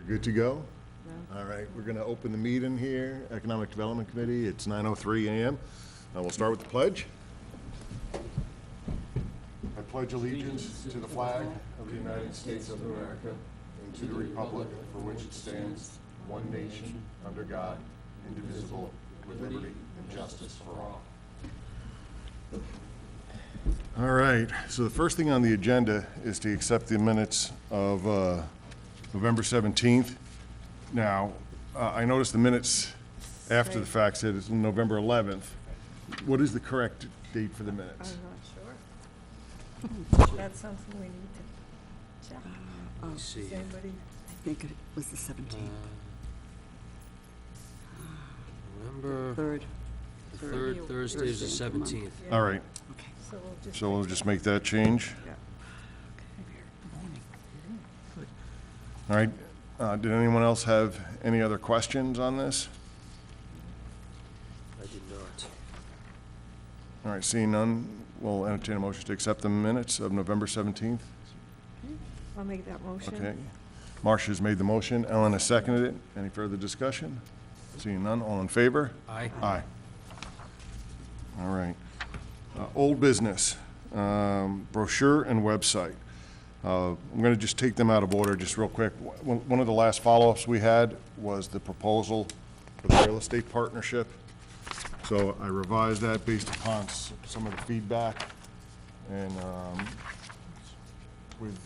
Good to go? No. All right, we're going to open the meeting here, Economic Development Committee. It's 9:03 a.m. We'll start with the pledge. I pledge allegiance to the flag of the United States of America and to the republic for which it stands, one nation, under God, indivisible, with liberty and justice for all. All right, so the first thing on the agenda is to accept the minutes of November 17th. Now, I noticed the minutes after the fact said it's November 11th. What is the correct date for the minutes? I'm not sure. That's something we need to check. Let's see. Does anybody? I think it was the 17th. November, Third. the third Thursday is the Thursday of the month. 17th. Yeah. All right, Okay. So so we'll just make that change. Yeah. All right, did anyone else have any other questions on this? I did not. All right, seeing none, we'll entertain a motion to accept the minutes of November 17th. I'll make that motion. Okay. Marcia's made the motion, Ellen has seconded it. Any further discussion? Seeing none, all in favor? Aye. Aye. All right. Old business, brochure and website. I'm going to just take them out of order just real quick. One of the last follow-ups we had was the proposal for the real estate partnership. So I revised that based upon some of the feedback and with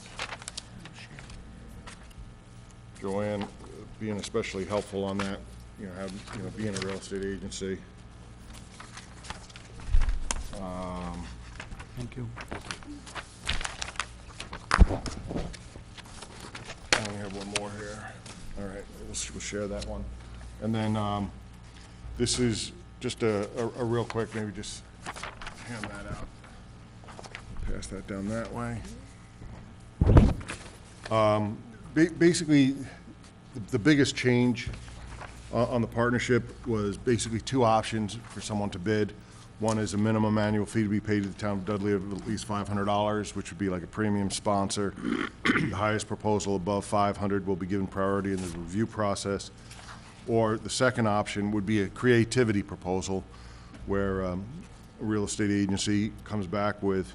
Joanne being especially helpful on that, being a real estate agency. Thank you. I only have one more here. All right, we'll share that one. And then this is just a real quick, maybe just hand that out. Pass that down that way. Basically, the biggest change on the partnership was basically two options for someone to bid. One is a minimum annual fee to be paid to the town of Dudley of at least $500, which would be like a premium sponsor. The highest proposal above $500 will be given priority in the review process. Or the second option would be a creativity proposal where a real estate agency comes back with,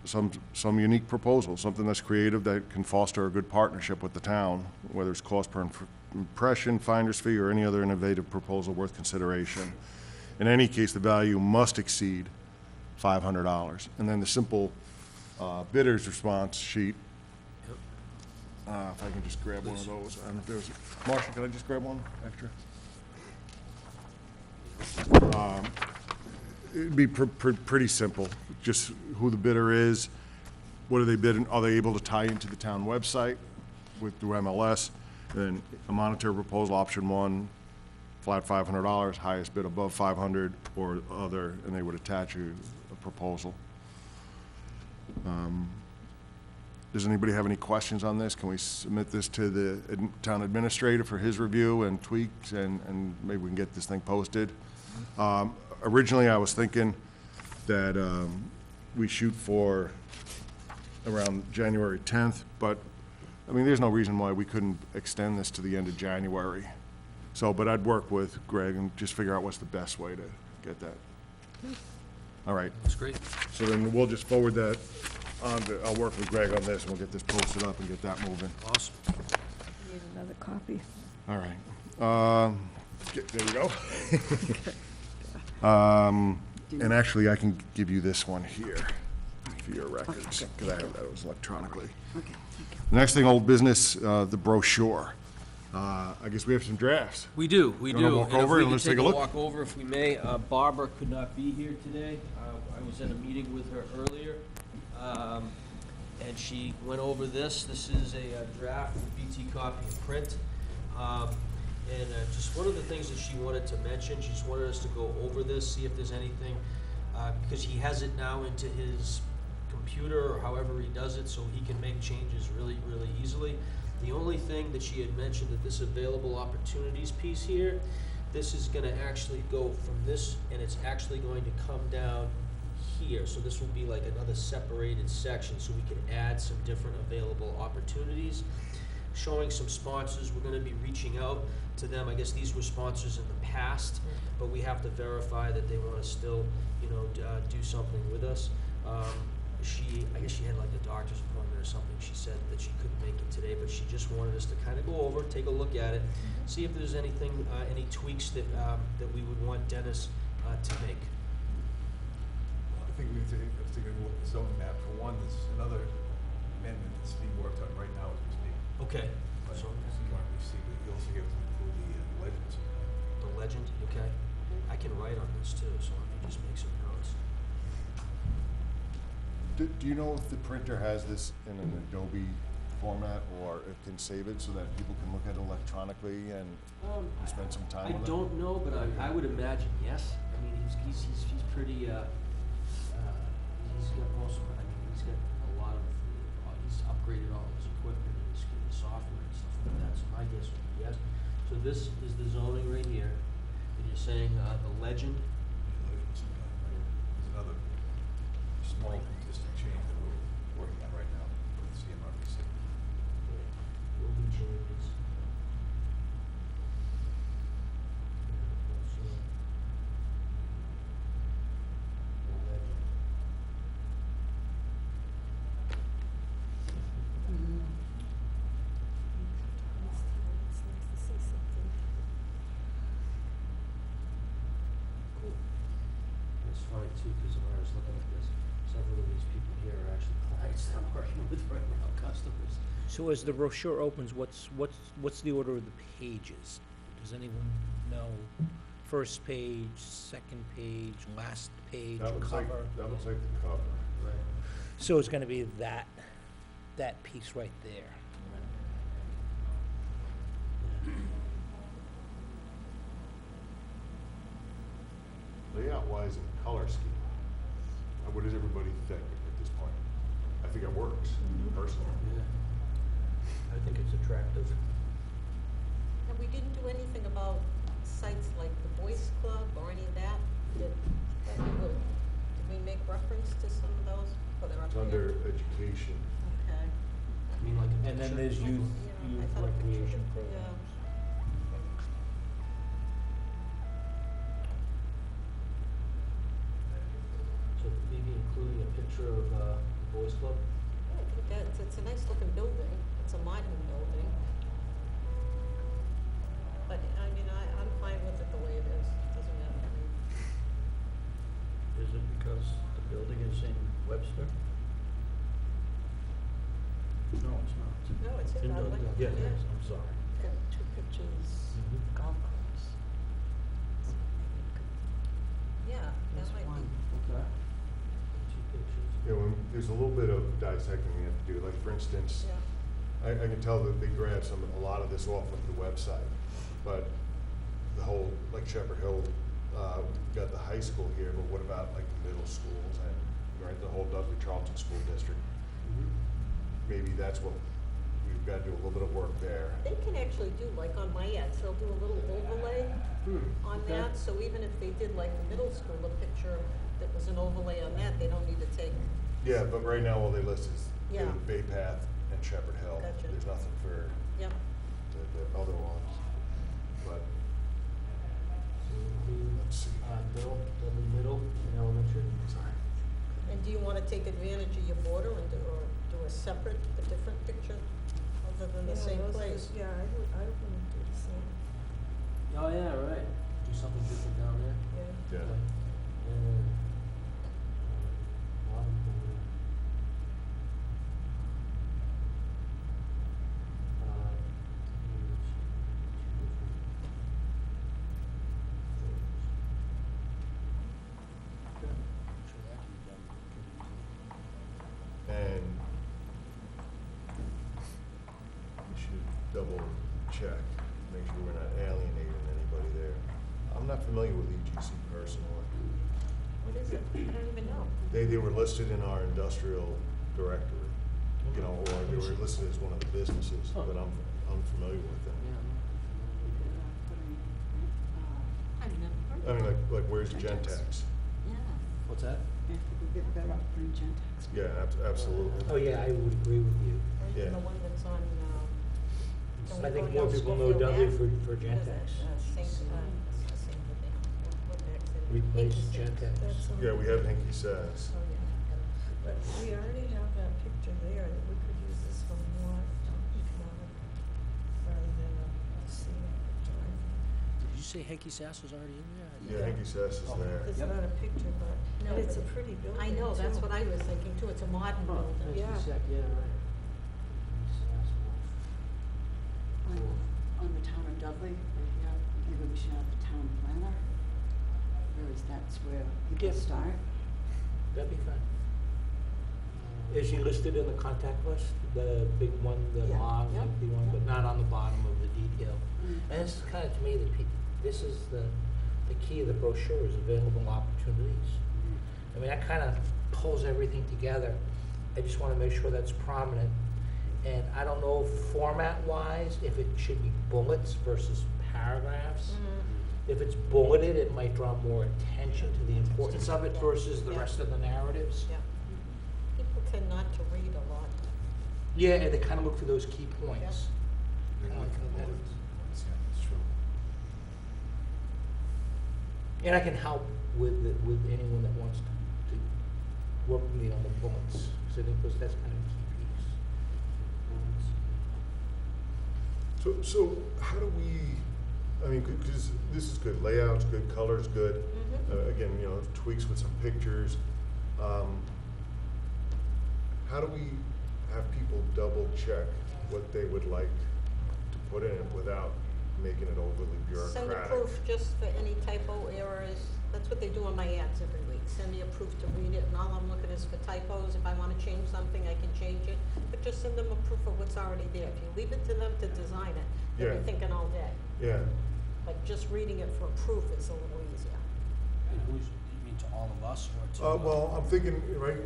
some unique proposal, something that's creative that can foster a good partnership with the town, whether it's cost per impression, finder's fee, or any other innovative proposal worth consideration. In any case, the value must exceed $500. And then the simple bidder's response sheet. If I can just grab one of those. I don't know if there's, Marcia, can I just grab one extra? It'd be pretty simple. Just who the bidder is, what are they bidding, are they able to tie into the town website through MLS, and then a monetary proposal, option one, flat $500, highest bid above $500 or other, and they would attach a proposal. Does anybody have any questions on this? Can we submit this to the town administrator for his review and tweaks, and maybe we can get this thing posted? Originally, I was thinking that we shoot for around January 10th, but I mean, there's no reason why we couldn't extend this to the end of January. So, but I'd work with Greg and just figure out what's the best way to get that. All right. That's great. So then we'll just forward that on to, I'll work with Greg on this and we'll get this posted up and get that moving. Awesome. Need another copy. All right. There you go. And actually, I can give you this one here for your records, because I have those electronically. Okay, thank you. The next thing, old business, the brochure. I guess we have some drafts. We do. You wanna walk over and let's take a look? Walk over if we may. Barbara could not be here today. I was in a meeting with her earlier, and she went over this. This is a draft with BT copy and print. And just one of the things that she wanted to mention, she just wanted us to go over this, see if there's anything, because he has it now into his computer or however he does it, so he can make changes really, really easily. The only thing that she had mentioned that this available opportunities piece here, this is gonna actually go from this, and it's actually going to come down here. So this will be like another separated section, so we can add some different available opportunities. showing some sponsors. We're gonna be reaching out to them. I guess these were sponsors in the past, but we have to verify that they wanna still, do something with us. I guess she had like a doctor's appointment or something. She said that she couldn't make it today, but she just wanted us to kind of go over, take a look at it, see if there's anything, any tweaks that we would want Dennis to make. Well, I think we have to take a look at the zoning map. For one, there's another amendment that's being worked on right now as we speak. Okay. But So, you want to see, but you also have to include the legends. the legend, okay. I can write on this too, so let me just make some notes. Do you know if the printer has this in an Adobe format, or it can save it so that people can look at it electronically and spend some time I with it? don't know, but I would imagine yes. I mean, he's pretty, he's got he's got a lot of, he's upgraded all his equipment and his software and stuff like that, so my guess would be yes. So this is the zoning right here, and you're saying, the legend, There's another small existing change that we're working on right now with the CMRPC. will be changes. And also, the legend. It's nice to see something. Cool. It's funny too, because when I was looking at this, several of these people here are actually clients that I'm working with right now, customers. So as the brochure opens, what's the order of the pages? Does anyone know? First page, second page, last page, That looks like, cover? that looks like the cover. Right. So it's gonna be that piece right there. Layout-wise and color scheme, what does everybody think at this point? I think it works, personally. Yeah. I think it's attractive. And we didn't do anything about sites like the Boys Club or any of that? Did we make reference to some of those? Oh, they're up It's here. under education. Okay. I mean, like a And then picture. there's youth Yeah, I thought a picture recreation would- programs. So maybe including a picture of, the Boys Club? Yeah, I think it's a nice looking building. It's a modern building. But, I mean, I'm fine with it the way it is. Doesn't matter to me. Is it because the building is in Webster? No, it's not. No, it's in Dudley. Yeah, it is, I'm sorry. Got two pictures, golf course. Yeah, that There's might one. be. Okay. Two pictures. There's a little bit of dissecting we have to do, like, for instance, Yeah. I can tell that they grabbed a lot of this off of the website, but the whole, like Shepherd Hill, got the high school here, but what about like the middle schools and, right, the whole Dudley Charlton School District? Maybe that's what, we've got to do a little bit of work there. They can actually do, like on my ads, they'll do a little overlay on okay. that, so even if they did like the middle school, a picture that was an overlay on that, they don't need to take, Yeah, but right now, all they list is Yeah. the Bay Path and Shepherd Hill. Gotcha. There's nothing for yep. the other ones, but So include, let's see. Dudley Middle and Elementary. Sorry. And do you wanna take advantage of your border and do a separate, a different picture, other than the same place? Yeah, I would do the same, Oh, yeah, right. Do something different down there. yeah. Yeah. Okay. And, bottom border. Use two different photos. Okay. I'm sure that can be done pretty easily. And we should double check, make sure we're not alienating anybody there. I'm not familiar with EGC personally. What is it? I don't even know. They were listed in our industrial directory, you know, or they were listed as one of the businesses, Oh. but I'm familiar with them. Yeah, I'm not familiar with that. I've never heard I of mean, it. like where's Gentex. Gentex? Yeah, What's that? I think we get better off doing Gentex. Yeah, absolutely. Oh, yeah, I would agree with you. Or even Yeah. the one that's on, Can I we think go more down people know Schofield Dudley Ave? for Gentex. Same, same thing. What next? Replace Hanky says. Gentex. That's on. Yeah, we have Hinky Says. Oh, yeah. But we already have that picture there, that we could use this for more economic, rather than a scenic picture. I think. Did you say Henky Sass was already in there? Yeah, Hinky Says is there. It's Yep. not a picture, but, No, and it's a but pretty building, I know, that's too. what I was thinking too. It's a modern building. Yeah. On the town of Dudley, right here, maybe we should have the town planner. Whereas that's where people Yeah. start. That'd be fine. Is she listed in the contact list, the big one, the Yeah, long, yep, lengthy one, yep. but not on the bottom of the detail? Mm. And this is kind of, to me, this is the key of the brochure, is available opportunities. I mean, that kind of pulls everything together. I just want to make sure that's prominent. And I don't know format-wise, if it should be bullets versus paragraphs. Mm-hmm. If it's bulleted, it might draw more attention to the importance of it versus the Yeah. rest of the narratives. Yeah. People tend not to read a lot. Yeah, and they kind of look for those key points. They're Kinda looking like for that. bullets. Yeah, it's true. And I can help with anyone that wants to work with me on the bullets, because I think that's kind of a key piece. So how do we, I mean, because this is good, layout's good, color's good. Mhm. Again, you know, tweaks with some pictures. How do we have people double check what they would like to put in it without making it overly Send bureaucratic? a proof just for any typo errors. That's what they do on my ads every week. Send me a proof to read it, and all I'm looking is for typos. If I want to change something, I can change it. But just send them a proof of what's already there. If you leave it to them to design it, they'll Yeah. be thinking all day. Yeah, But just reading it for proof is a little easier. And who's, you mean to all of us or to? well, I'm thinking, right,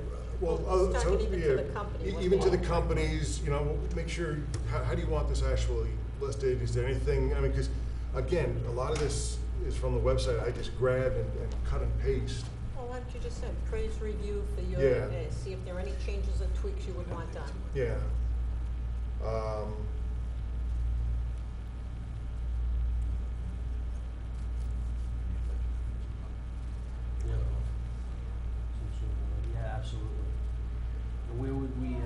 well, Well, he's so, talking even to yeah, the company, what even to they- the companies, you know, make sure, how do you want this actually listed? Is there anything, I mean, because, again, a lot of this is from the website, I just grab and cut and paste. Well, why don't you just send praise review for your, Yeah. see if there are any changes or tweaks you would want done. Yeah. Yeah, absolutely. And where would we,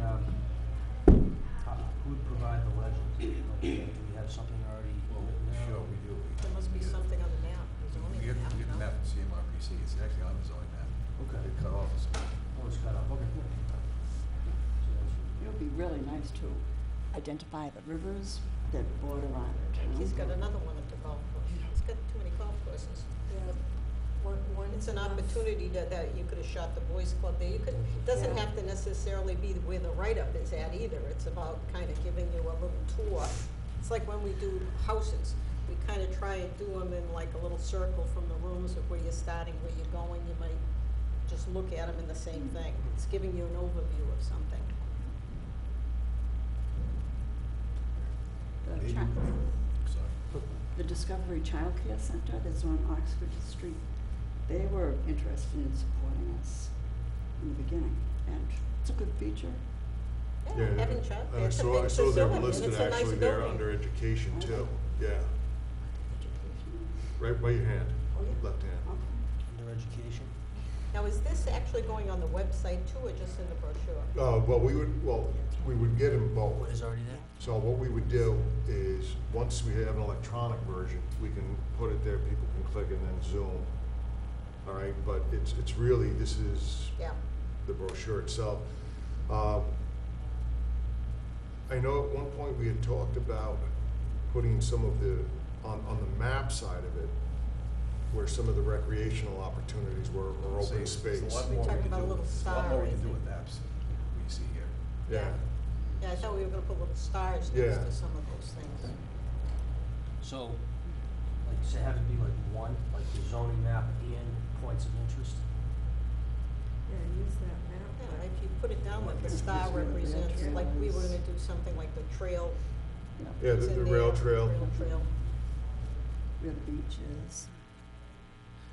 who would provide the legend? Like, do we have something already written there? Sure, we do. There must be something on the map, the zoning We get map, the no? map from CMRPC, it's actually on the zoning map. Okay. It cut off. Oh, it's cut off, okay, good. So that's- It would be really nice to identify the rivers that border on town. He's got another one at the golf course. He's got too many golf courses. Yeah, one. It's an opportunity that you could have shot the boys club there. You could, it doesn't Yeah. have to necessarily be where the write-up is at either. It's about kind of giving you a little tour. It's like when we do houses, we kind of try and do them in like a little circle from the rooms of where you're starting, where you're going. You might just look at them in the same thing. It's giving you an overview of something. The Maybe. Sorry. The Discovery Child Care Center that's on Oxford Street, they were interested in supporting us in the beginning, and it's a good feature. Yeah, having child, it's a big I saw they were facility, and listed it's a nice actually there building. under education too, yeah, Education. right by your hand, Oh, yeah. left hand. Okay. Under education? Now, is this actually going on the website too, or just in the brochure? Well, we would get them both. What is already there? So what we would do is, once we have an electronic version, we can put it there, people can click and then zoom. All right, but it's really, this is Yeah. the brochure itself. I know at one point we had talked about putting some of the, on the map side of it, where some of the recreational opportunities were, or open There's space. a lot We're more we talking can about a do. little There's a lot star, more I we can do think. with maps than we see here. Yeah, Yeah, I thought we were gonna put little stars Yeah. next to some of those things. So, like, say have it be like one, like the zoning map and points of interest? Yeah, use that map. Yeah, if you put it down like the It's star just where the rail represents, trail like we were is. gonna do something like the trail. yeah, is the in rail there, trail. Rail trail. Where the beach is.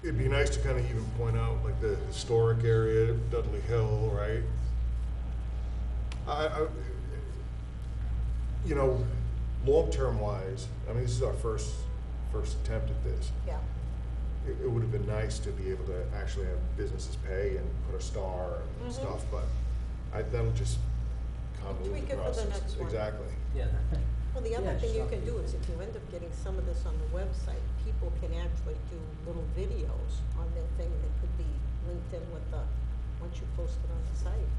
It'd be nice to kind of even point out like the historic area, Dudley Hill, right? you know, long-term wise, I mean, this is our first attempt at this. Yeah, It would have been nice to be able to actually have businesses pay and put a star and stuff, but that'll just convolute Tweak the it for the process. next one. Exactly. Yeah. well, the other Yeah, thing you just can do is if you end up getting some of this on the website, people can actually do little videos on their thing that could be linked in with the, once you post it on the site.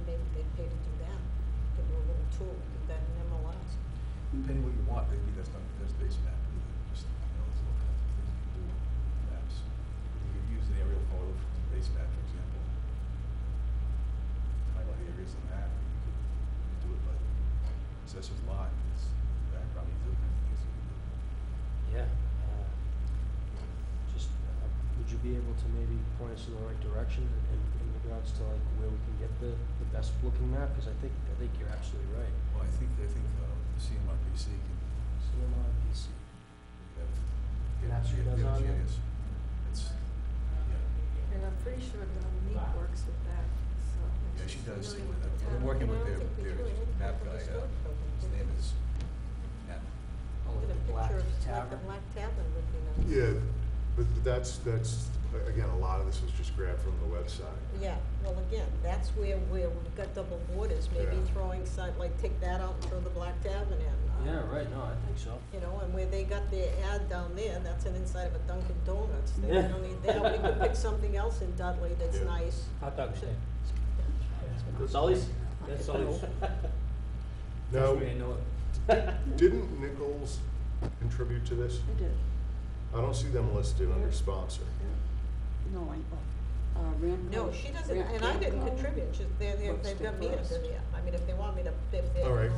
Maybe they'd pay to do that, give you a little tool, do that in MLS. Depending what you want, maybe that's not the best base map either, just, there's all kinds of things you can do with maps. You could use an aerial photo from the base map, for example. Highlight areas on that, you could do it like assessor's lot, it's background, these other kinds of things you can do. Yeah. Just, would you be able to maybe point us in the right direction in regards to like where we can get the best looking map? Cause I think you're absolutely right. Well, I think the CMRPC can CMRPC. have. That's what does on there? GIS. It's, yeah. And I'm pretty sure Dominique works with that, so. Yeah, she does. familiar with the We're town. working And I with don't their think we do it. map We guy, just do it for them. his name is Matt. Oh, Get a the Black picture of like Tavern? a Black Tavern would be nice. Yeah, but that's, again, a lot of this was just grabbed from the website. Yeah, well, again, that's where we've got double borders, maybe Yeah. throwing some, like, take that out and throw the Black Tavern in. Yeah, right, no, I think so. You know, and where they got their ad down there, that's an inside of a Dunkin' Donuts, they Yeah. don't need that, we could pick something else in Dudley that's Yeah. nice. Hot dog stand. Sully's? That's always. Now, Trust me, I know it. didn't Nichols contribute to this? I did. I don't see them listed under sponsor. No, Ramco. No, she doesn't, and I didn't contribute, just, they've got me under there, I mean, if they want me to, if they're. All right.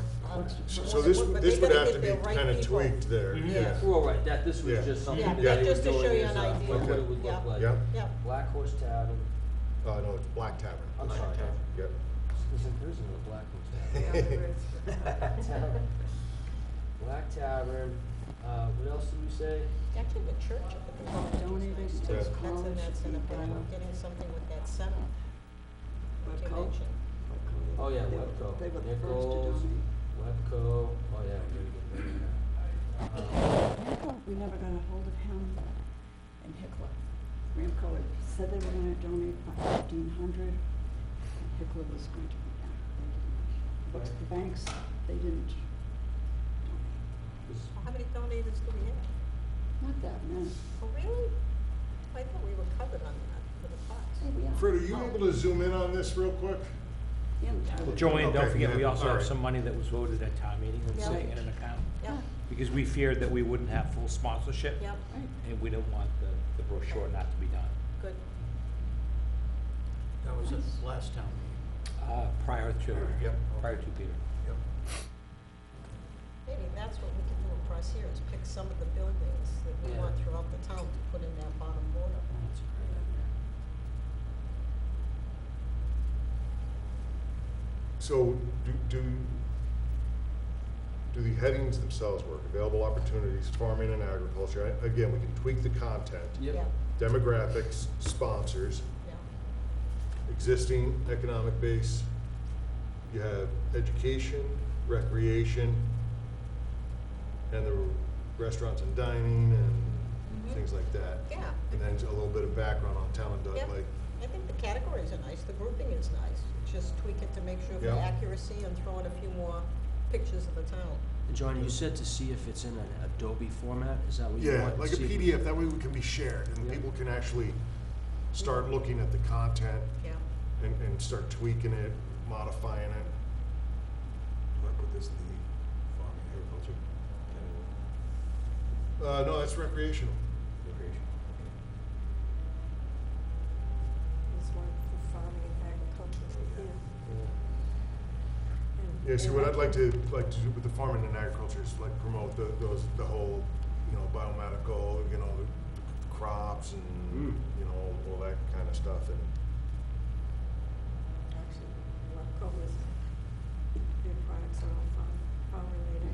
So So this, but this they would gotta have get to be their right kind of people. tweaked there, Mhm. yeah. Well, right, this was Yeah. just something Yeah, that yeah, they were just to show doing you as, an idea. what it would Yeah. look like. Yeah. Yeah, Black Horse Tavern, No, it's Black Tavern. I'm sorry, Yep. there isn't a Black Horse Tavern. Yeah, there is. Tavern. Black Tavern, what else did we say? actually, the church at the college is Donated nice to too, Yeah. that's in a battle, getting something with that center. Like you Webco. mentioned. Oh, yeah, They were- Webco. They were the first to Nichols, donate. Webco, oh, yeah, very good. We never got a hold of him and Hickler. Ramco had said they were gonna donate about 1,500, and Hickler was going to be back. They didn't. But the banks, they didn't donate. Well, how many donators do we have? Not that many. Oh, really? I thought we were covered on that for the Hey, parks. we are. Fred, are you able to zoom in on this real quick? Yeah, we are. Well, Joanne, don't Okay, forget, we yeah, also all have right. some money that was voted at town meeting that's Yeah. sitting in an account. Yeah, Because we feared that we wouldn't have full sponsorship. yeah, Right. And we don't want the brochure not to be done. good. That was Nice. at last town meeting. Prior to Peter. Yep. Maybe that's what we can do across here, is pick some of the buildings that we Yeah. want throughout the town to put in that bottom border. That's a great idea. So do the headings themselves work? Available opportunities, farming and agriculture. Again, we can tweak the content. Yep. Yeah, Demographics, sponsors, yeah, existing economic base. You have education, recreation, and the restaurants and dining and things like that. yeah. And then a little bit of background on town of Yeah. Dudley. I think the categories are nice, the grouping is nice, just tweak it to make sure for Yeah. accuracy and throw in a few more pictures of the town. And Johnny, you said to see if it's in an Adobe format, is that what you Yeah, want? like a See if- PDF, that way we can be shared and Yeah. people can actually start looking at the content Yeah, and start tweaking it, modifying it. Do I put this in the farming agriculture category? No, that's recreational. Recreation. There's one for farming and agriculture right there. And Yeah, see, they what like I'd like to do with the farming and agriculture is like promote the whole, biomedical, the crops and, all that kind of stuff and. Actually, Webco was, their products are all farm related.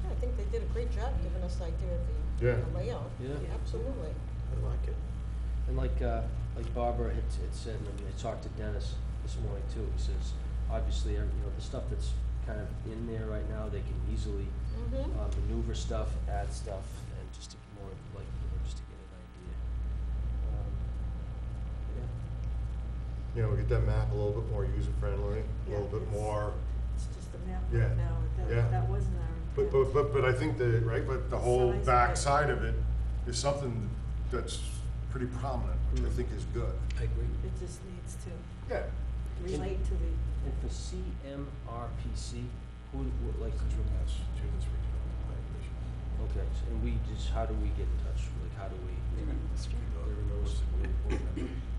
Yeah, I think they did a great job giving us idea of Yeah. the layout. Yeah. Absolutely. I like it. And like Barbara had said, I talked to Dennis this morning too, he says, obviously, the stuff that's kind of in there right now, they can easily maneuver stuff, add stuff, and just to more, like, just to get an idea. Yeah. You know, get that map a little bit more user-friendly, a little bit more, It's just a map Yeah, right now, yeah. that wasn't our intent. but I think that, right, but the whole Size of back it. side of it is something that's pretty prominent, which I think is good. I agree. It just needs to Yeah. relate to the, And for CMRPC, like, That's Judith's regional planning commission. okay, so, and we just, how do we get in touch? Like, how do we, We'll- we'll remember,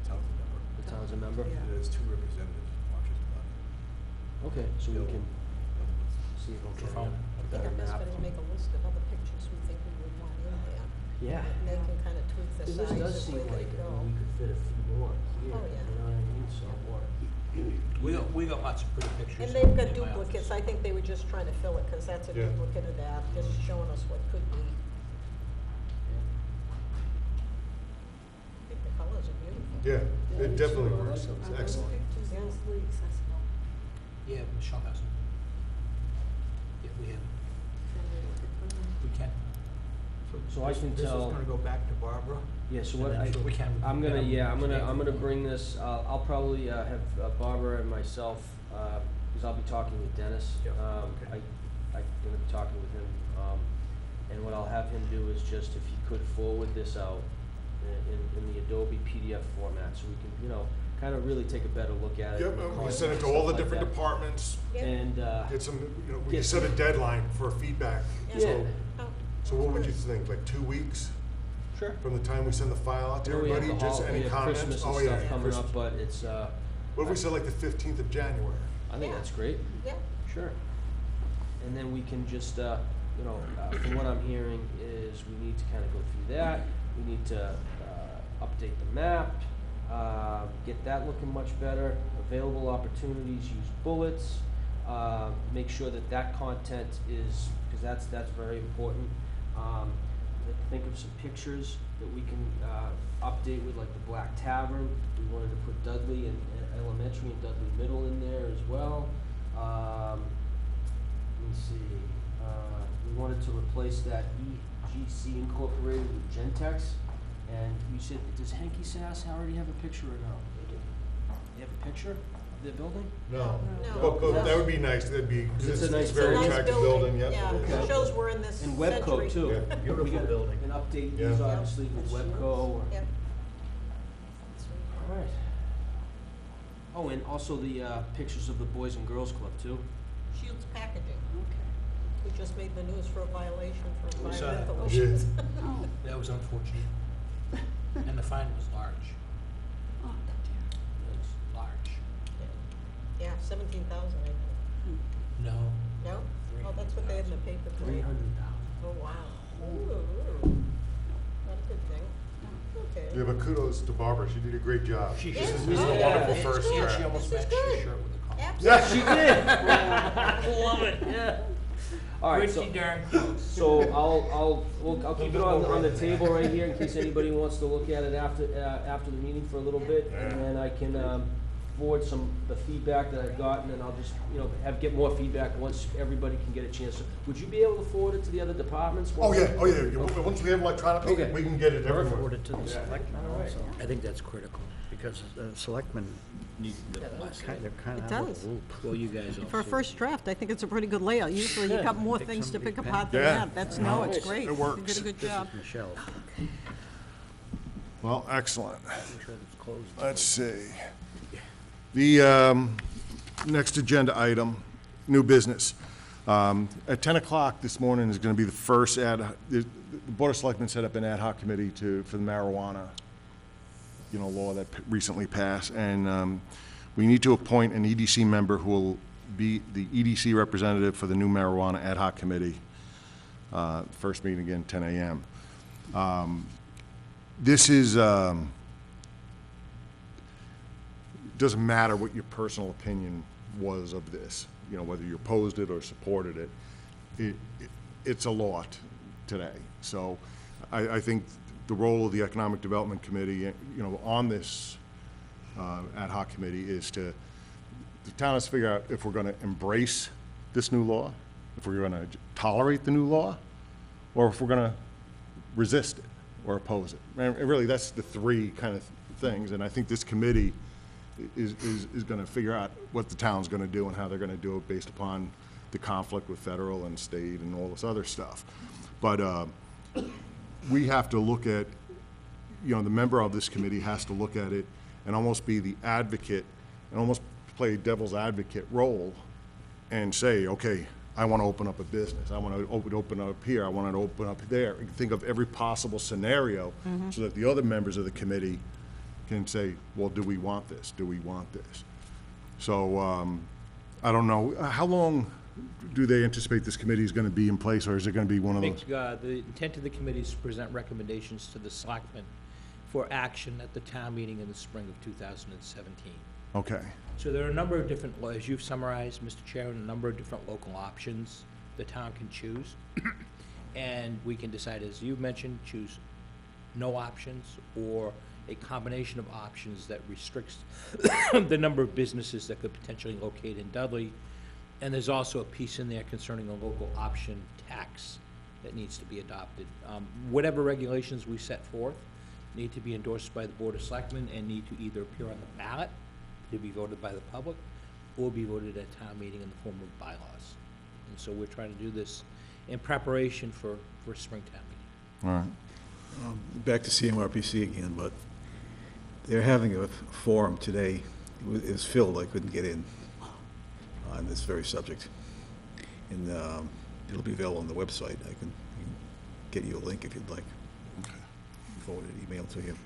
town's a member. the town's a member? Yeah. There's 2 representatives, Washington County. Okay, so we can see if we can Phone. a I better think our best map. bet is make a list of other pictures we think we would want in there. Yeah. And they can kind of tweak the This size does of seem where like, they I go. mean, we could fit a few more here, Oh, yeah. you know what I mean, so. We got lots of pretty pictures. And they've got in my duplicates, office. I think they were just trying to fill it, because that's a Yeah. duplicate of that, just showing us what could be. I think the colors are beautiful. Yeah, it definitely I like works. those. It's are those excellent. pictures Yeah. easily accessible? Yeah, Michelle has them. Yeah, we have, Can we look at them? we can. So I can This is tell. gonna go back to Barbara. Yeah, so and what then I, we can- I'm gonna, yeah, I'm today. gonna bring this, I'll probably, have Barbara and myself, because I'll be talking with Dennis. Yeah, I, okay. I'm gonna be talking with him, and what I'll have him do is just, if he could forward this out in the Adobe PDF format, so we can, you know, kind of really take a better look at it. Yep, and the and we content send it and to all stuff the like different that. departments, Yeah. And, get some, you know, we Get can set a some- deadline for feedback. Yeah. So, Oh, so what would you that's think, like 2 weeks sure. from the time we send the file out I to know we have everybody? the Just hol- any we have comments? Christmas Oh, and yeah, stuff coming Christmas. up, but it's, What if we said like the 15th of January? I think Yeah. that's great. Yeah, Sure. And then we can just, you know, from what I'm hearing is we need to kind of go through that. We need to update the map, get that looking much better. Available opportunities, use bullets. Make sure that that content is, because that's very important. Think of some pictures that we can update with, like the Black Tavern. We wanted to put Dudley and Elementary and Dudley Middle in there as well. Let me see, we wanted to replace that EGC Incorporated with Gentex. And you said, does Hanky Sass already have a picture or no? They do. They have a picture of their building? No. No. But that would be nice, that'd be, It's it's a it's nice a very building. attractive building, yep. Yeah, Okay. it shows we're in this And century. Webco too. Yeah. Beautiful We gotta- building. And update Yeah. these Yeah. obviously with That's Webco or. Yep. Alright. Oh, and also the, pictures of the Boys and Girls Club too. Shields Packaging, Okay. who just made the news for a violation for We saw that. environmental Yeah. issues. Oh, That was unfortunate. And the fine was large. oh, dear. It's large. Yeah, 17,000, I think. No. No? Oh, that's what they had in the paper today. 300,000. Oh, wow. Ooh, not a good thing. Okay. Yeah, but kudos to Barbara, she did a great job. She Yes, should. This is a yeah, wonderful this is first good. And draft. she almost This is matched your good. shirt with the collar. Absolutely. She did. Love it, yeah. Alright, so. Pretty darn close. So I'll keep it on the table right here in case anybody wants to look at it after the meeting for a little bit. And then I can, forward the feedback that I've gotten, and I'll just, you know, get more feedback once everybody can get a chance. So would you be able to forward it to the other departments? Oh, yeah, oh, yeah, once we have electronically, Okay. we can get it everywhere. Forward it to the selectmen Alright. also. I think that's critical, because the selectmen need, they're kind It of out of does. the loop. Well, you guys also. For a first draft, I think it's a pretty good layout. Usually you got more Pick things to somebody pick pen. apart than Yeah. that. That's, no, it's It great. works. You did a good This job. is Michelle. Well, excellent. I'm sure it's closed. Let's see. The next agenda item, new business. At 10 o'clock this morning is going to be the first the Board of Selectmen set up an ad hoc committee for the marijuana, law that recently passed. And we need to appoint an EDC member who will be the EDC representative for the new marijuana ad hoc committee. First meeting again, 10 a.m. This is, doesn't matter what your personal opinion was of this, whether you opposed it or supported it. It's a law today. So I think the role of the Economic Development Committee, on this ad hoc committee is the town has to figure out if we're going to embrace this new law, if we're gonna tolerate the new law, or if we're gonna resist it or oppose it. And really, that's the three kind of things, and I think this committee is gonna figure out what the town's gonna do and how they're gonna do it based upon the conflict with federal and state and all this other stuff. But we have to look at, you know, the member of this committee has to look at it and almost be the advocate and almost play devil's advocate role and say, okay, I want to open up a business. I want to open up here. I want to open up there. Think of every possible scenario so that the other members of the committee can say, well, do we want this? Do we want this? So I don't know. How long do they anticipate this committee is going to be in place, or is it going to be one of those? The intent of the committee is to present recommendations to the selectmen for action at the town meeting in the spring of 2017. Okay. So there are a number of different, as you've summarized, Mr. Chairman, a number of different local options the town can choose. And we can decide, as you mentioned, choose no options or a combination of options that restricts the number of businesses that could potentially locate in Dudley. And there's also a piece in there concerning a local option tax that needs to be adopted. Whatever regulations we set forth need to be endorsed by the Board of Selectmen and need to either appear on the ballot to be voted by the public or be voted at town meeting in the form of bylaws. And so we're trying to do this in preparation for spring town meeting. All right. Back to CMRPC again, but they're having a forum today. It was filled, I couldn't get in on this very subject. And it'll be available on the website. I can get you a link if you'd like. Okay. Forward an email to you.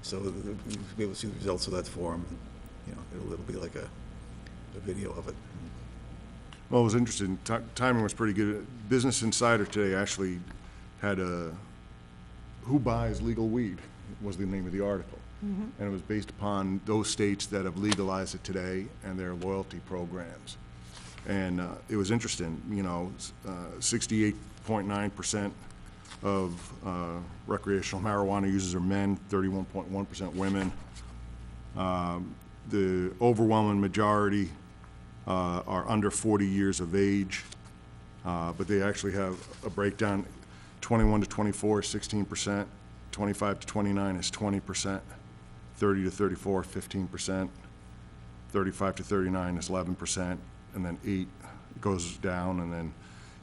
So you'll be able to see the results of that forum. And, you know, it'll be like a video of it. Well, it was interesting. Timing was pretty good. Business Insider today actually had a "Who Buys Legal Weed" was the name of the article. And it was based upon those states that have legalized it today and their loyalty programs. And it was interesting, you know, 68.9% of recreational marijuana users are men, 31.1% women. The overwhelming majority are under 40 years of age, but they actually have a breakdown. 21 to 24 is 16%, 25 to 29 is 20%. 30 to 34, 15%, 35 to 39 is 11%, and then 8 goes down, and then,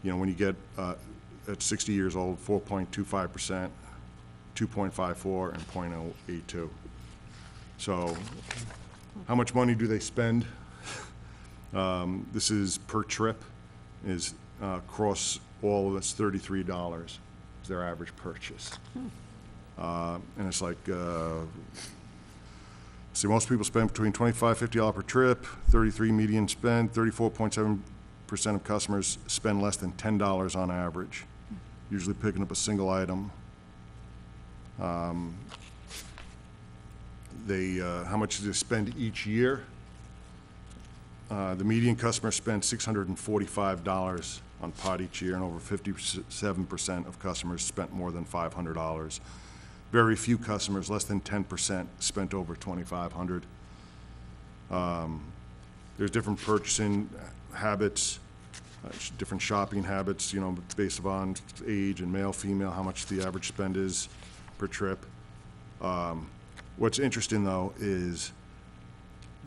you know, when you get at 60 years old, 4.25%, 2.54, and 0.082. So, how much money do they spend? This is per trip, is across all of it's $33 is their average purchase. And it's like, see, most people spend between $25, $50 per trip, 33 median spend, 34.7% of customers spend less than $10 on average, usually picking up a single item. How much do they spend each year? The median customer spends $645 on pot each year, and over 57% of customers spent more than $500. Very few customers, less than 10%, spent over $2,500. There's different purchasing habits, different shopping habits, you know, based upon age and male, female, how much the average spend is per trip. What's interesting, though, is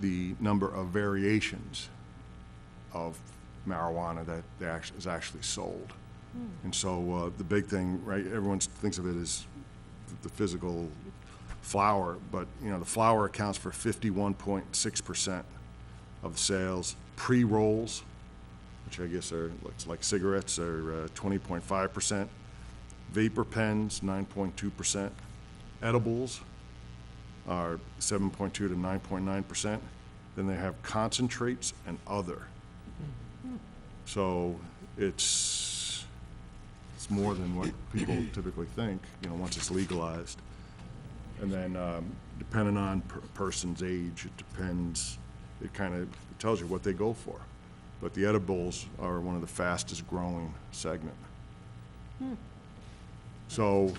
the number of variations of marijuana that is actually sold. And so the big thing, right, everyone thinks of it as the physical flower, but, you know, the flower accounts for 51.6% of the sales. Pre-rolls, which I guess are like cigarettes, are 20.5%. Vapor pens, 9.2%. Edibles are 7.2 to 9.9%. Then they have concentrates and other. So it's more than what people typically think, you know, once it's legalized. And then depending on person's age, it depends, it kind of tells you what they go for. But the edibles are one of the fastest growing segment. So.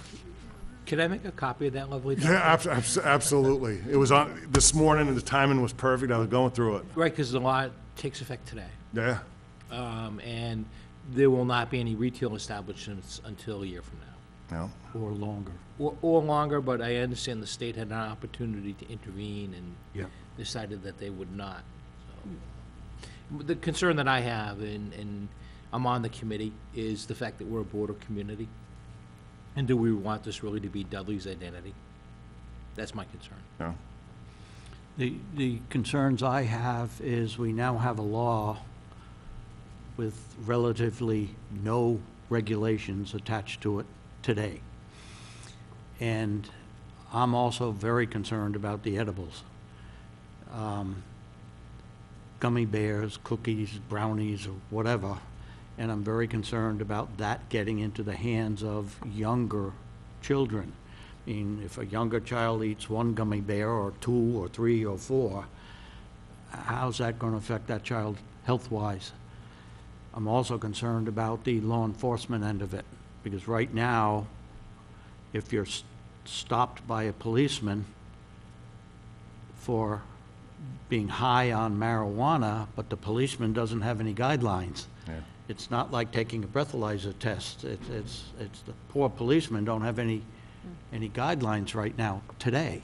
Could I make a copy of that lovely Yeah, document? absolutely. It was on this morning and the timing was perfect. I was going through it. Right, because the law takes effect today. Yeah. And there will not be any retail establishments until a year from now. No? Or longer. Or longer, but I understand the state had an opportunity to intervene and Yeah. decided that they would not. So, the concern that I have, and I'm on the committee, is the fact that we're a border community. And do we want this really to be Dudley's identity? That's my concern. No? The concerns I have is we now have a law with relatively no regulations attached to it today. And I'm also very concerned about the edibles. Gummy bears, cookies, brownies, or whatever. And I'm very concerned about that getting into the hands of younger children. I mean, if a younger child eats one gummy bear, or 2, or 3, or 4, how's that going to affect that child health-wise? I'm also concerned about the law enforcement end of it, because right now, if you're stopped by a policeman for being high on marijuana, but the policeman doesn't have any guidelines, Yeah. it's not like taking a breathalyzer test. It's the poor policemen don't have any guidelines right now, today.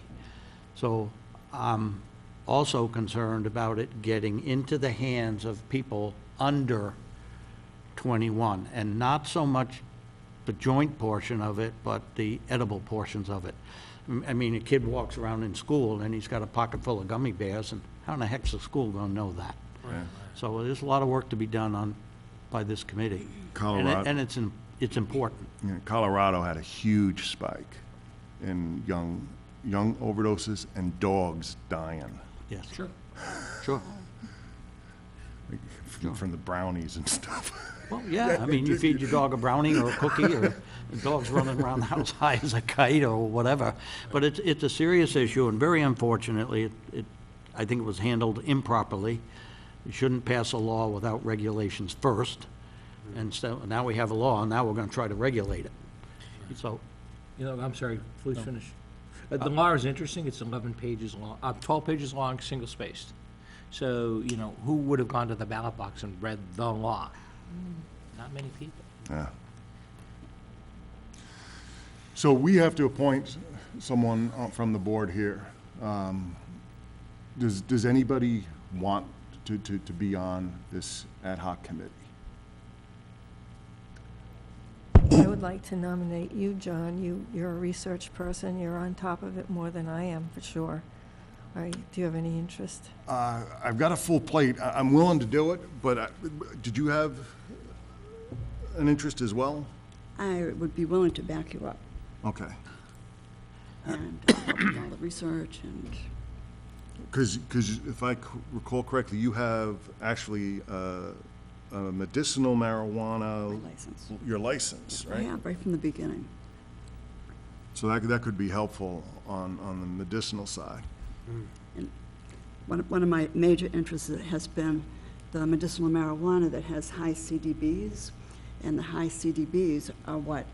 So I'm also concerned about it getting into the hands of people under 21, and not so much the joint portion of it, but the edible portions of it. I mean, a kid walks around in school and he's got a pocket full of gummy bears, and how in the heck's the school gonna know that? Yeah. So there's a lot of work to be done by this committee. Colorado- And it's important. Yeah, Colorado had a huge spike in young overdoses and dogs dying Yes. Sure. Sure. from the brownies and stuff. Well, yeah, I mean, you feed your dog a brownie or a cookie, or the dog's running around the house high as a kite or whatever. But it's a serious issue, and very unfortunately, I think it was handled improperly. You shouldn't pass a law without regulations first. And so now we have a law, and now we're gonna try to regulate it. So, You know, I'm sorry, please finish. The law is interesting, it's 11 pages long, 12 pages long, single-spaced. So, you know, who would have gone to the ballot box and read the law? Not many people. Yeah. So we have to appoint someone from the board here. Does anybody want to be on this ad hoc committee? I would like to nominate you, John. You're a research person. You're on top of it more than I am, for sure. Do you have any interest? I've got a full plate. I'm willing to do it, but did you have an interest as well? I would be willing to back you up Okay. and help with all the research and, Because if I recall correctly, you have actually a medicinal marijuana, my license. your license, I right? have, right from the beginning. So that could be helpful on the medicinal side. And one of my major interests has been the medicinal marijuana that has high CDBs, and the high CDBs are what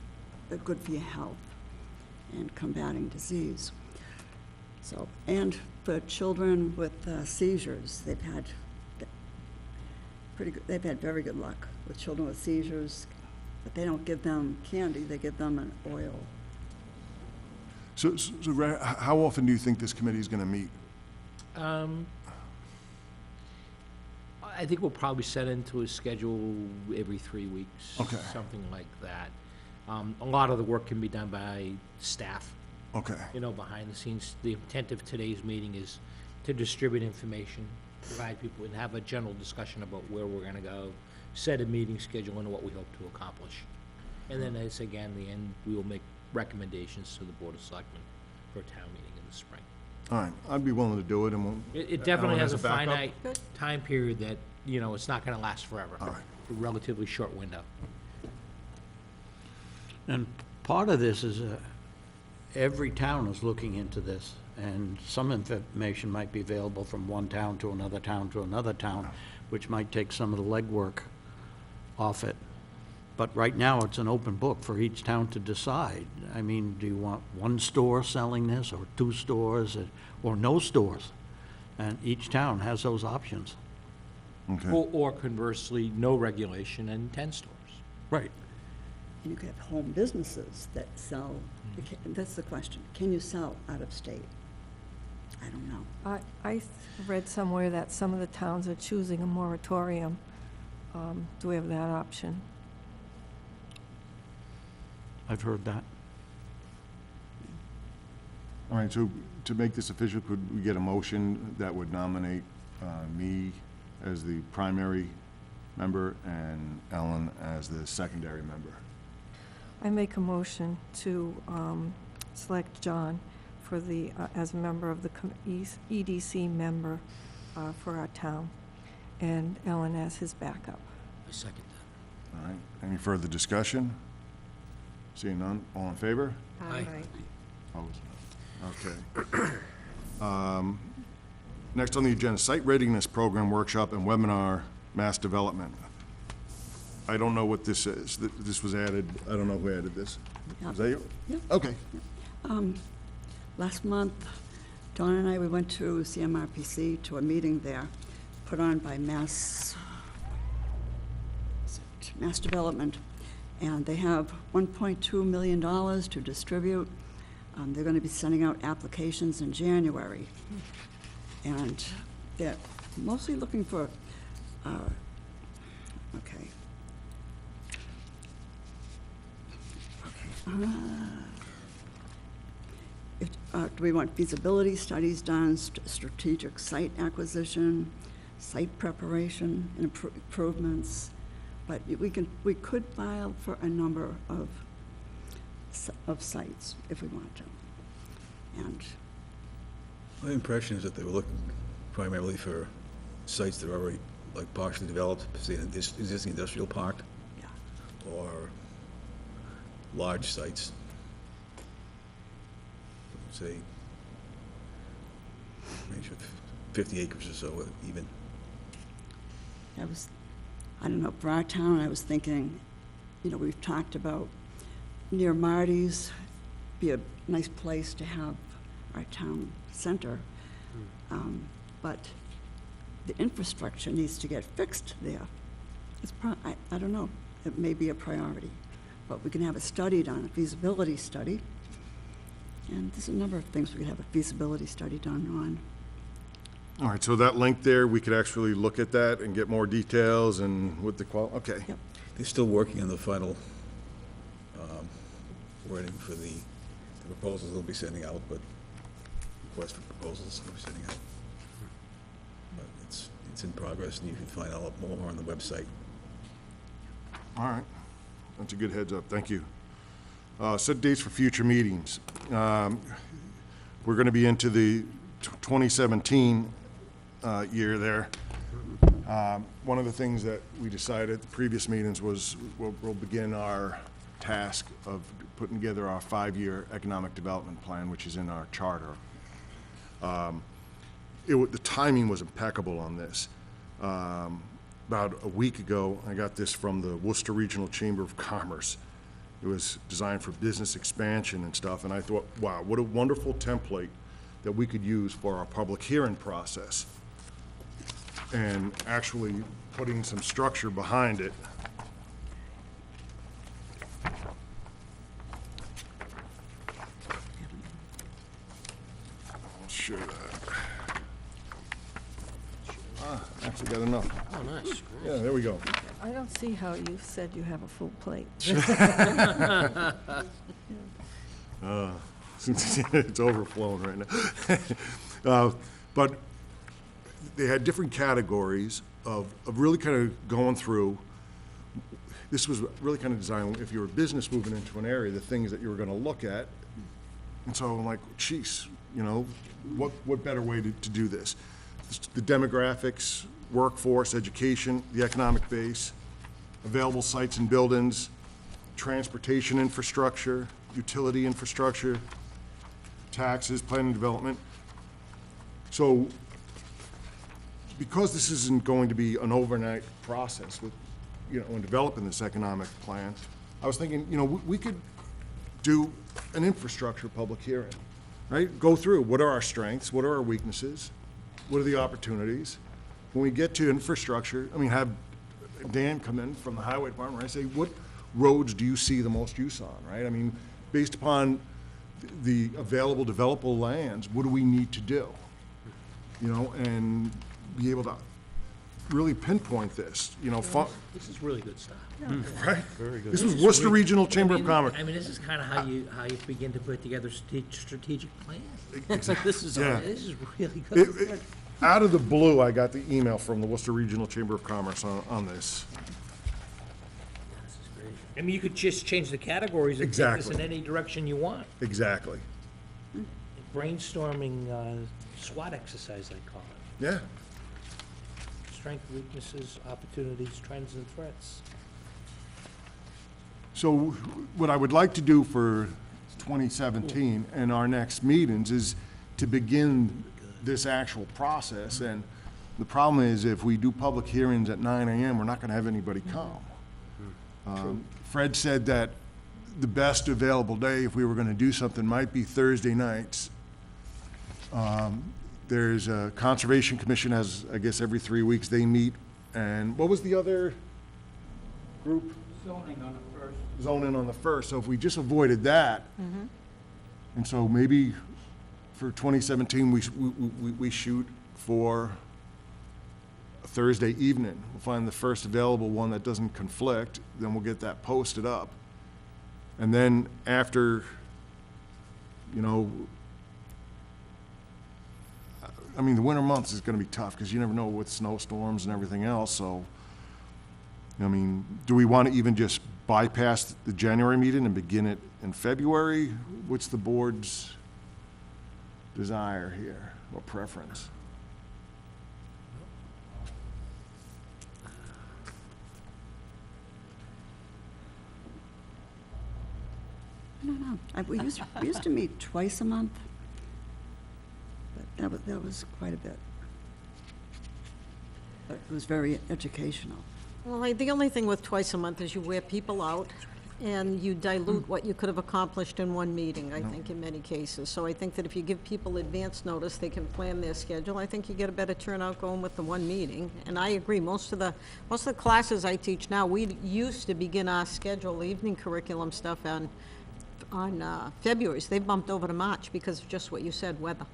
are good for your health and combating disease. So, and for children with seizures, they've had very good luck with children with seizures, but they don't give them candy, they give them an oil. So how often do you think this committee is going to meet? I think we'll probably set into a schedule every 3 weeks. Okay. Something like that. A lot of the work can be done by staff, Okay. you know, behind the scenes. The intent of today's meeting is to distribute information, provide people, and have a general discussion about where we're gonna go, set a meeting schedule and what we hope to accomplish. And then, as again, the end, we will make recommendations to the Board of Selectmen for a town meeting in the spring. All right. I'd be willing to do it, and we'll. It definitely Alan has has a a backup? finite time period that, you know, it's not gonna last forever. All right. A relatively short window. and part of this is, every town is looking into this, and some information might be available from one town to another town to another town, which might take some of the legwork off it. But right now, it's an open book for each town to decide. I mean, do you want one store selling this, or 2 stores, or no stores? And each town has those options. Okay. Or conversely, no regulation and 10 stores. Right. And you could have home businesses that sell, that's the question, can you sell out of state? I don't know. I read somewhere that some of the towns are choosing a moratorium. Do we have that option? I've heard that. All right, so to make this official, could we get a motion that would nominate me as the primary member and Ellen as the secondary member? I make a motion to select John for the, as a member of the EDC member for our town, and Ellen as his backup. I second that. All right, any further discussion? Seeing none, all in favor? Aye. Opposed? Okay. Next on the agenda, Site Readiness Program Workshop and Webinar Mass Development. I don't know what this is. This was added, I don't know who added this. Yeah. Was that you? Yeah. Okay. Last month, Dawn and I, we went to CMRPC to a meeting there, put on by Mass Development, and they have $1.2 million to distribute. They're going to be sending out applications in January, and they're mostly looking for, do we want feasibility studies done, strategic site acquisition, site preparation, and improvements? But we could file for a number of sites if we want to. And My impression is that they were looking primarily for sites that are already, like, partially developed, say, an existing industrial park, yeah, or large sites. Say, range of 50 acres or so even. I don't know, for our town, I was thinking, we've talked about near Marty's, be a nice place to have our town center. But the infrastructure needs to get fixed there. I don't know, it may be a priority, but we can have a study done, a feasibility study. And there's a number of things we could have a feasibility study done on. All right, so that link there, we could actually look at that and get more details and what the okay. Yep. They're still working on the final wording for the proposals they'll be sending out, but request for proposals they'll be sending out. But it's in progress, and you can find out more on the website. All right, that's a good heads up, thank you. Set dates for future meetings. We're going to be into the 2017 year there. One of the things that we decided at the previous meetings was we'll begin our task of putting together our 5-year economic development plan, which is in our charter. The timing was impeccable on this. About a week ago, I got this from the Worcester Regional Chamber of Commerce. It was designed for business expansion and stuff, and I thought, wow, what a wonderful template that we could use for our public hearing process. And actually putting some structure behind it. I'll share that. Actually got enough. Oh, nice. Yeah, there we go. I don't see how you said you have a full plate. It's overflowing right now. But they had different categories of really kind of going through. This was really kind of designed, if you're a business moving into an area, the things that you were going to look at. And so I'm like, geez, what better way to do this? The demographics, workforce, education, the economic base, available sites and buildings, transportation infrastructure, utility infrastructure, taxes, planning and development. So, because this isn't going to be an overnight process with, in developing this economic plan, I was thinking, we could do an infrastructure public hearing, right? Go through, what are our strengths, what are our weaknesses, what are the opportunities, when we get to infrastructure, I mean, have Dan come in from the highway department, right? Say, what roads do you see the most use on, right? I mean, based upon the available developable lands, what do we need to do? You know, and be able to really pinpoint this, you know, This is really good stuff. right? This was Worcester Regional Chamber of Commerce. I mean, this is kind of how you begin to put together strategic plans. This is, Yeah. This is really good. Out of the blue, I got the email from the Worcester Regional Chamber of Commerce on this. I mean, you could just change the categories and take this in Exactly. any direction you want. Exactly. Brainstorming SWOT exercise, I call it. Yeah. Strengths, weaknesses, opportunities, trends, and threats. So what I would like to do for 2017 and our next meetings is to begin this actual process. And the problem is, if we do public hearings at 9 AM, we're not going to have anybody come. Fred said that the best available day, if we were going to do something, might be Thursday nights. There's a Conservation Commission has, I guess, every 3 weeks they meet. And what was the other group? Zoning on the first. Zoning on the first. So if we just avoided that, and so maybe for 2017, we shoot for a Thursday evening. We'll find the first available one that doesn't conflict, then we'll get that posted up. And then after, you know, I mean, the winter months is gonna be tough, because you never know with snowstorms and everything else, so, I mean, do we want to even just bypass the January meeting and begin it in February? What's the board's desire here, or preference? I don't know. We used to meet twice a month, but that was quite a bit. But it was very educational. Well, the only thing with twice a month is you wear people out, and you dilute what you could have accomplished in one meeting, I think, in many cases. So I think that if you give people advance notice, they can plan their schedule. I think you get a better turnout going with the one meeting. And I agree, most of the classes I teach now, we used to begin our schedule, evening curriculum stuff on February. So they bumped over to March because of just what you said, weather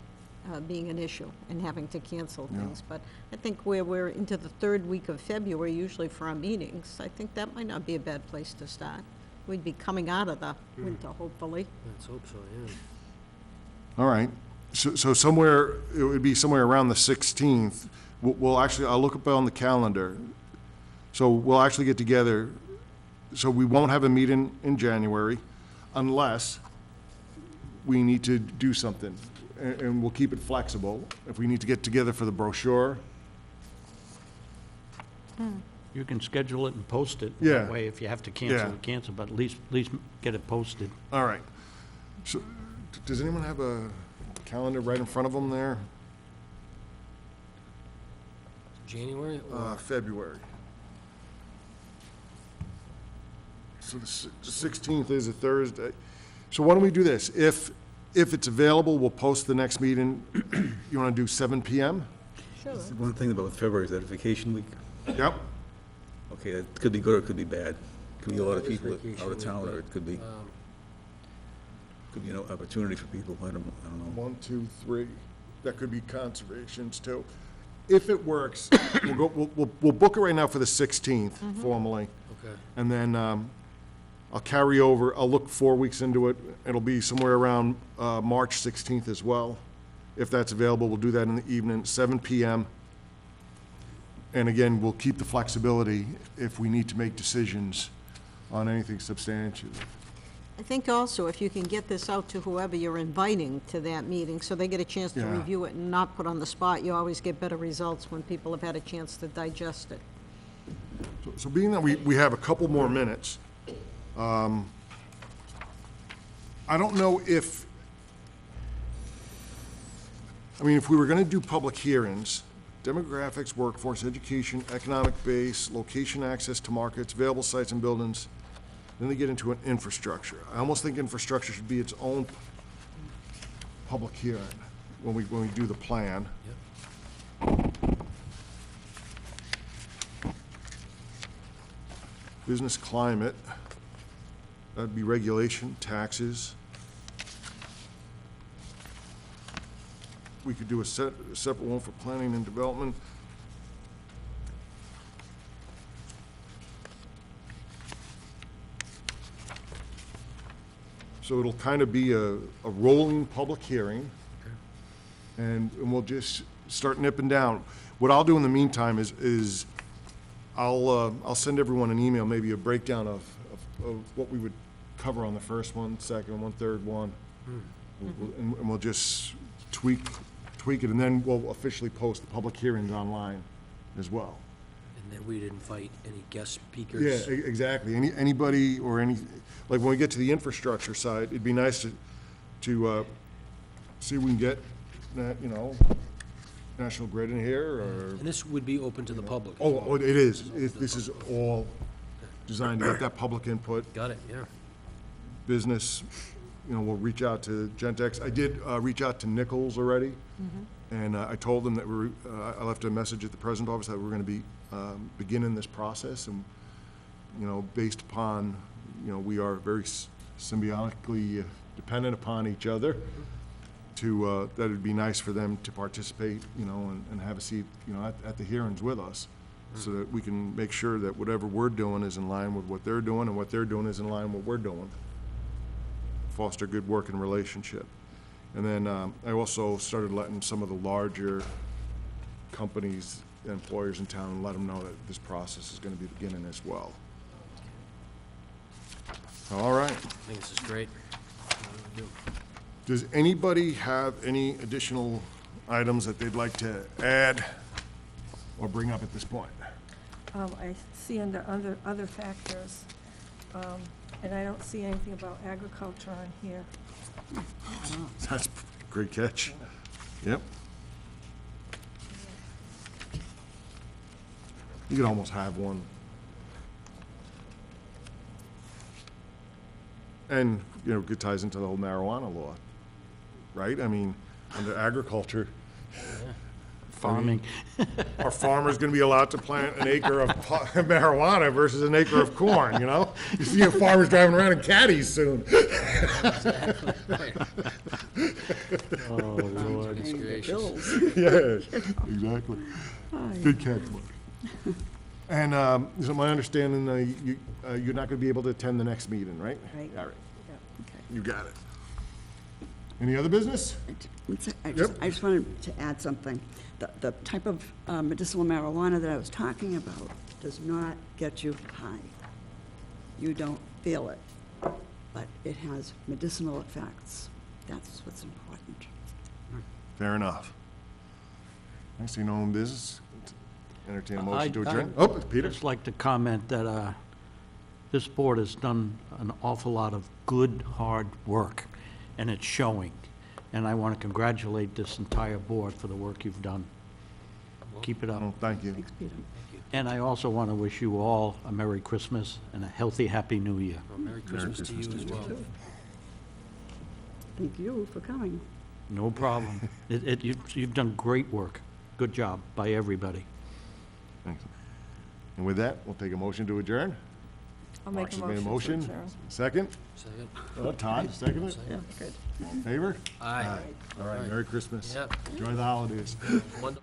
being an issue and having to cancel things. But I think where we're into the third week of February, usually for our meetings, I think that might not be a bad place to start. We'd be coming out of the winter, hopefully. Let's hope so, yeah. All right, so somewhere, it would be somewhere around the 16th. We'll actually, I'll look up on the calendar. So we'll actually get together, so we won't have a meeting in January unless we need to do something. And we'll keep it flexible. If we need to get together for the brochure, You can schedule it and post it. Yeah. That way, if you have to cancel, Yeah. you cancel, but at least get it posted. all right. So, does anyone have a calendar right in front of them there? January or? February. So the 16th is a Thursday. So why don't we do this? If it's available, we'll post the next meeting. You want to do 7 PM? Sure. One thing about February is that vacation week. Yep. Okay, it could be good or it could be bad. Could be a lot of It is people vacation out of week, town, but, or it could be, you know, opportunity for people. I don't know. 1, 2, 3. That could be conservations too. If it works, we'll book it right now for the 16th formally. Okay. And then I'll carry over, I'll look 4 weeks into it. It'll be somewhere around March 16th as well. If that's available, we'll do that in the evening, 7 PM. And again, we'll keep the flexibility if we need to make decisions on anything substantial. I think also if you can get this out to whoever you're inviting to that meeting, so they get a chance to Yeah. review it and not put on the spot, you always get better results when people have had a chance to digest it. So being that we have a couple more minutes, I don't know if, I mean, if we were gonna do public hearings, demographics, workforce, education, economic base, location access to markets, available sites and buildings, then they get into an infrastructure. I almost think infrastructure should be its own public hearing when we do the plan. Business climate, that'd be regulation, taxes. We could do a separate one for planning and development. So it'll kind of be a rolling public hearing, and we'll just start nipping down. What I'll do in the meantime is I'll send everyone an email, maybe a breakdown of what we would cover on the first one, second one, third one. And we'll just tweak it, and then we'll officially post the public hearings online as well. And then we'd invite any guest Yeah, speakers. exactly. Anybody or any, like when we get to the infrastructure side, it'd be nice to see if we can get, you know, National Grid in here, or, And this would be open to the public. as oh, well. it is. This is all designed to get that public input. Got it, yeah. Business, you know, we'll reach out to Gentex. I did reach out to Nichols already, and I told them that I left a message at the president's office that we're gonna be beginning this process, and, you know, based upon, you know, we are very symbiotically dependent upon each other, to, that it'd be nice for them to participate, you know, and have a seat, you know, at the hearings with us, so that we can make sure that whatever we're doing is in line with what they're doing, and what they're doing is in line with what we're doing. Foster good working relationship. And then I also started letting some of the larger companies, employers in town, let them know that this process is gonna be beginning as well. All right. I think this is great. Does anybody have any additional items that they'd like to add or bring up at this point? I see under other factors, and I don't see anything about agriculture on here. That's a great catch. Yep. You could almost have one. And, you know, it ties into the whole marijuana law, right? I mean, under agriculture, Farming. are farmers gonna be allowed to plant an acre of marijuana versus an acre of corn, you know? You see farmers driving around in caddies soon. Oh, Lord. Goodness gracious. Bills. Yeah, exactly. Good catch, Mark. And, is it my understanding, you're not gonna be able to attend the next meeting, right? Right. All right, Yeah, okay. you got it. Any other business? I just wanted to add something. The type of medicinal marijuana that I was talking about does not get you high. You don't feel it, but it has medicinal effects. That's what's important. Fair enough. I see no one business. Entertain a motion to I'd- adjourn. I'd Oh, Peter? just like to comment that this board has done an awful lot of good, hard work, and it's showing. And I want to congratulate this entire board for the work you've done. Keep it up. Oh, thank you. Thanks, Peter. And I also want to wish you all a Merry Christmas and a healthy, Happy New Year. Well, Merry Christmas to you as well. Thank you for coming. No problem. You've done great work. Good job by everybody. Thanks. And with that, we'll take a motion to adjourn. I'll make Mark's a made motion to adjourn. Second? Second. Todd, second it? Yeah, good. All in favor? Aye. All right, Merry Christmas. Yep. Enjoy the holidays. Wonderful.